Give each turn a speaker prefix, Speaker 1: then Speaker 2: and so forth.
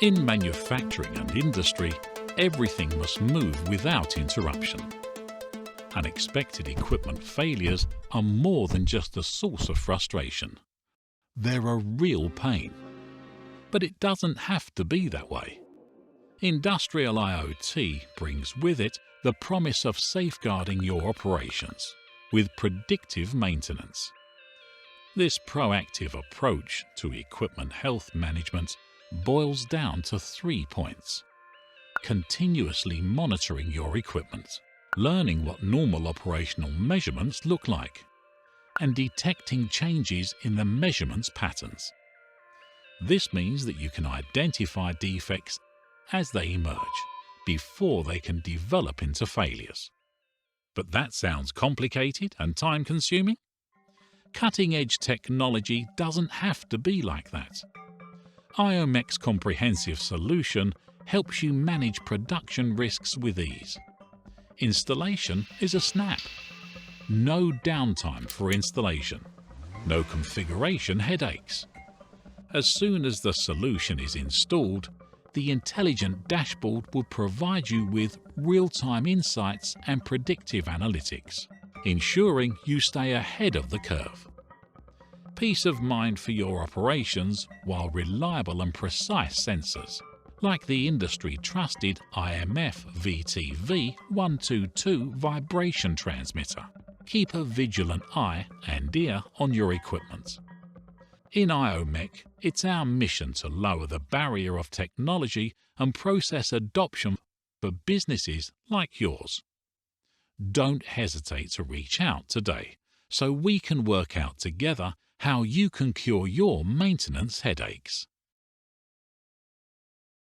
Speaker 1: In manufacturing and industry, everything must move without interruption. Unexpected equipment failures are more than just a source of frustration. They're a real pain. But it doesn't have to be that way. Industrial IoT brings with it the promise of safeguarding your operations with predictive maintenance. This proactive approach to equipment health management boils down to 3 points. Continuously monitoring your equipment, learning what normal operational measurements look like, and detecting changes in the measurements patterns. This means that you can identify defects as they emerge, before they can develop into failures. But that sounds complicated and time-consuming? Cutting-edge technology doesn't have to be like that. IOMEC's comprehensive solution helps you manage production risks with ease. Installation is a snap. No downtime for installation. No configuration headaches. As soon as the solution is installed, the intelligent dashboard will provide you with real-time insights and predictive analytics, ensuring you stay ahead of the curve. Peace of mind for your operations while reliable and precise sensors, like the industry-trusted IMF VTV122 vibration transmitter, keep a vigilant eye and ear on your equipment. In IOMEC, it's our mission to lower the barrier of technology and process adoption for businesses like yours. Don't hesitate to reach out today so we can work out together how you can cure your maintenance headaches.